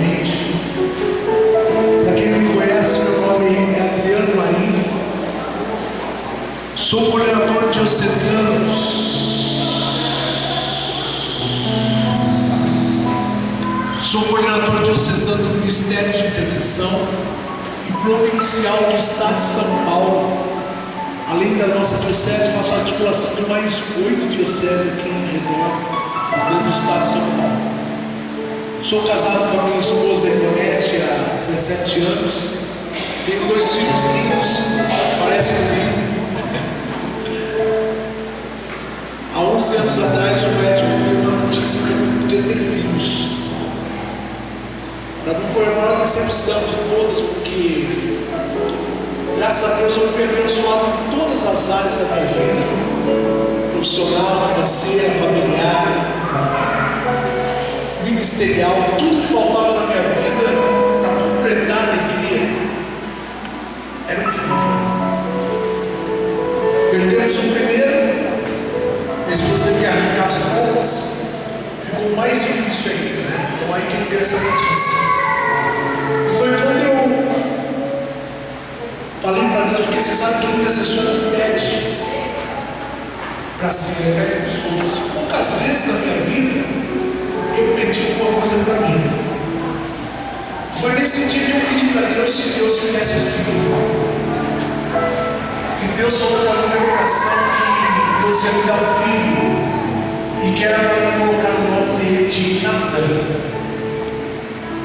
novamente. Para quem não me conhece, meu nome é Adriano Marinho. Sou coordenador diocesano. Sou coordenador diocesano do Ministério de Intercessão e provincial do Estado de São Paulo. Além da nossa diocese, faço articulação de mais 8 dioceses aqui no redor do Estado de São Paulo. Sou casado com a minha esposa Ivonete há 17 anos. Tenho 2 filhos lindos, parece comigo. Há 11 anos atrás, o médico me deu uma notícia que eu não podia ter filhos. Para mim foi a maior decepção de todas, porque graças a Deus eu fui abençoado em todas as áreas da minha vida, profissional, financeira, familiar, ministerial. Tudo que faltava na minha vida para completar a alegria era um filho. Perdemos o primeiro, a esposa teve que arrancar as contas, ficou mais difícil ainda, né? Então aí que ele veio essa notícia. E foi quando eu falei para Deus, porque você sabe que o intercessor pede para ser esposo. Poucas vezes na minha vida eu pedi alguma coisa para mim. Foi nesse dia que eu pedi para Deus se Deus me desse um filho. E Deus falou no meu coração que Deus ia me dar um filho e que era para eu colocar o nome dele de Natan.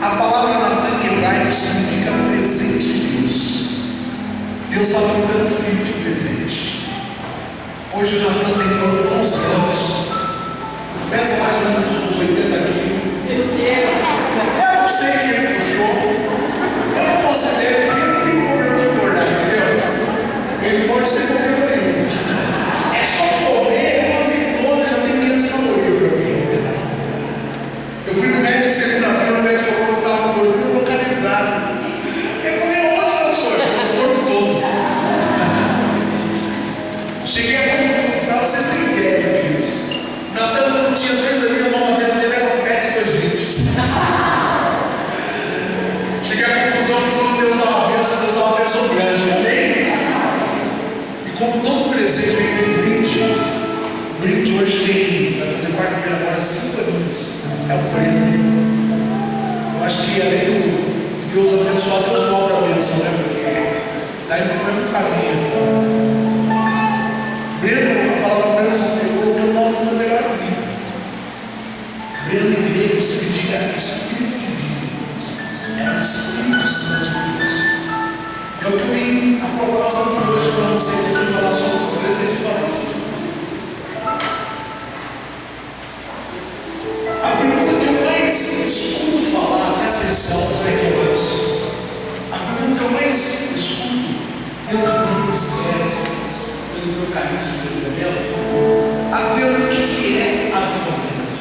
A palavra Natan em hebraico significa presente de Deus. Deus estava me dando um filho de presente. Hoje o Natan tem 11 anos, pesa mais ou menos uns 80 quilos. Eu não sei quem ele puxou. Eu não fosse dele, porque não tem problema de engordar, entendeu? Ele pode ser problema nenhum. É só comer, uma azeitona já tem 500 calorias para mim. Eu fui no médico segunda-feira, o médico falou que eu estava com gordura localizada. Eu falei, onde eu sou? O corpo todo. Cheguei a para vocês terem ideia, queridos. Natan, quando tinha 2 anos, a mamadeira dele era um pet 2 litros. Cheguei à conclusão que quando Deus dá uma bênção grande, amém? E como todo presente vem um brinde, o brinde hoje tem, vai fazer quarta-feira agora 5 anos, é o prêmio. Eu acho que além do Deus abençoar, Deus dobra a bênção, né? Porque daí no mesmo caminho. Breno, a palavra Breno, eu coloquei o nome do melhor amigo. Breno em grego significa Espírito de vida. É o Espírito Santo de Deus. É o que eu vim, a proposta de hoje para vocês aqui falar sobre o presente de família. A pergunta que eu mais escuto falar, presta atenção, é que a pergunta que eu mais escuto dentro do ministério, do meu carisma de livramento, Adeus, o que é avivamento?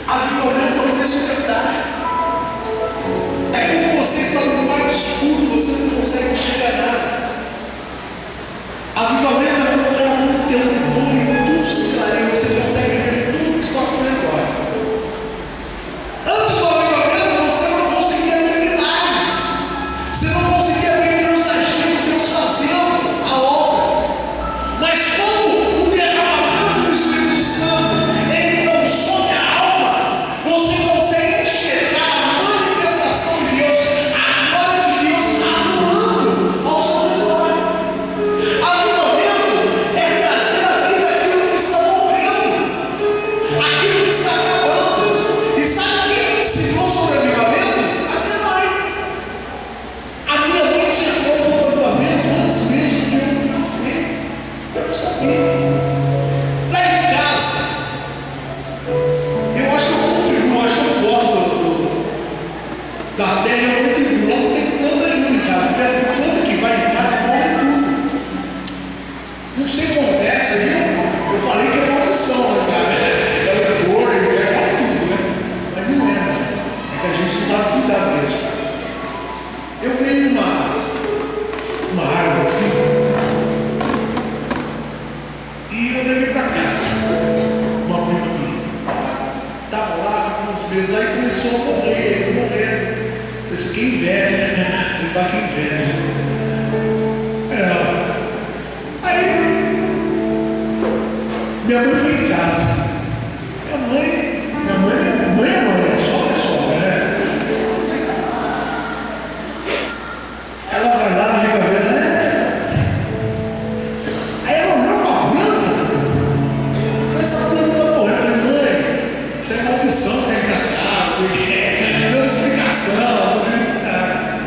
Avivamento é um despertar. É como você está no lugar escuro, você não consegue enxergar nada. Avivamento é um lugar onde tem um tudo se clareia, você consegue ver tudo que está ao redor. Antes do avivamento, você não conseguia ver milagres, você não conseguia ver Deus agindo, Deus fazendo a obra. Mas quando o derramamento do Espírito Santo ele consome a alma, você consegue enxergar a manifestação de Deus, a glória de Deus atuando ao seu redor. Avivamento é trazer à vida aquilo que está morrendo, aquilo que está acabando. E sabe quem me ensinou sobre avivamento? A minha mãe. A minha mãe tinha falado do avivamento antes mesmo de eu nascer. Eu não sabia. Lá em casa, eu acho que eu contribuo, acho que eu gosto da terra, eu contribuo. Lá não tem planta nenhuma em casa, porque essa planta que vai em casa morre tudo. Não sei como acontece, viu? Eu falei que é uma maldição, né, cara? É cor, é tudo, né? Mas não é, né? É que a gente não sabe cuidar mesmo. Eu tenho uma árvore assim. E eu levei para casa, uma prima minha. Estava lá, com uns meses lá e começou a morrer. vai que inveja. Aí, minha mãe foi em casa. Minha mãe é mãe, sogra, né? Ela vai lá, fica vendo, né? Aí ela olhou uma planta. Essa planta da porra. Eu falei, mãe, isso é confissão, tem que tratar, não sei o que. Não é explicação, não tem que tratar.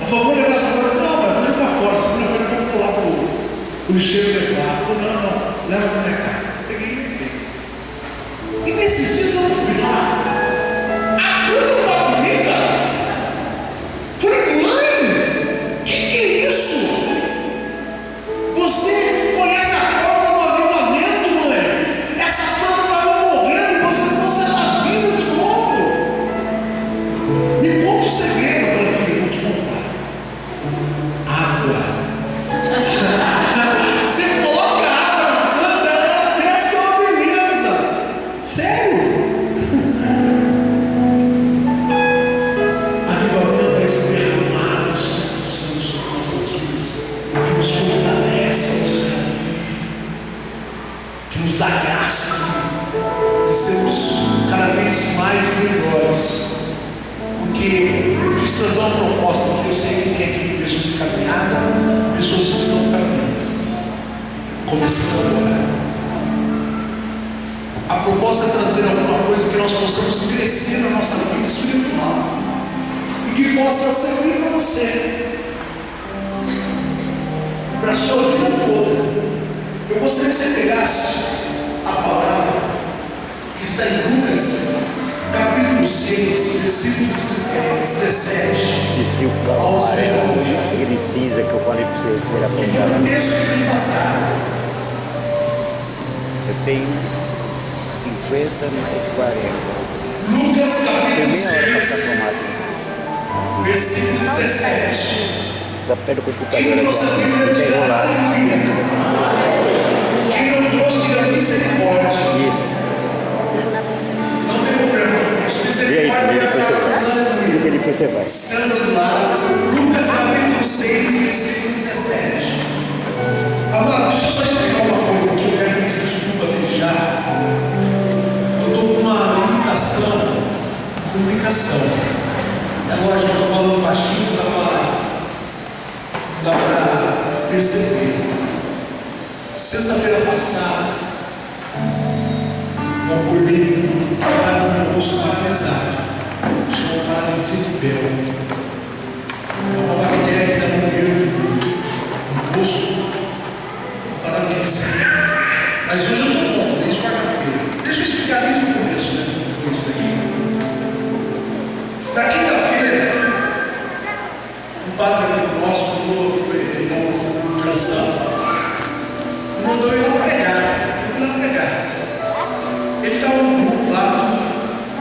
Ela falou, vou levar essa planta. Não, mas vou pra fora, senão eu vou pular pro lixeiro levar. Eu falei, não, leva pra minha casa. Peguei e levei. E nesses dias eu fui lá. A planta estava bonita. Falei, mãe, que é isso? Você conhece a forma do avivamento, mãe? Essa planta estava morrendo e você está vindo de novo. Me conta o segredo. Eu falei, filho, vou te contar. Água. Você coloca água na planta, ela cresce que é uma beleza. Sério? Avivamento é esse derramar do Espírito Santo sobre nossas vidas, que nos fortalece, nos revive, que nos dá graça de sermos cada vez mais melhores. Porque eu quis trazer uma proposta, porque eu sei que tem aqui pessoas de caminhada, pessoas que estão caminhando, começando agora. A proposta é trazer alguma coisa que nós possamos crescer na nossa vida espiritual e que possa servir para você, para a sua vida toda. Eu gostaria que você pegasse a palavra que está em Lucas, capítulo 6, versículo 17. Esse o amarelo, aquele cinza que eu falei para você que era apontado. O texto que tem passado. Eu tenho 50 mais 40. Lucas Tem capítulo meia hora para 6, tomar. versículo 17. Está perto do computador Quem aqui. trouxe a Bíblia Está de enrolado. Quem não trouxe, diga misericórdia. Isso. Não tem problema. Isso, E aí, misericórdia. e depois você vai. Estando do lado, Lucas capítulo 6, versículo 17. Amado, deixa eu só explicar uma coisa aqui. Eu quero pedir desculpa desde já. Eu estou com uma limitação de comunicação. É lógico, eu estou falando baixinho, dá para perceber. Sexta-feira passada, eu acordei com meu rosto paralisado. Chama paralisia de pele. É uma bactéria que dá no nervo, no rosto, paralisia. Mas hoje eu estou bom, desde quarta-feira. Deixa eu explicar desde o começo, né? Foi isso aqui. Na quinta-feira, o padre aqui nosso ele deu uma canção. Mandou eu pregar. Eu fui lá pregar. Ele estava no grupo lá.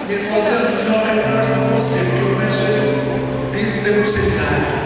Ele falou, no final eu quero conversar com você, porque eu conheço ele desde o tempo seminário.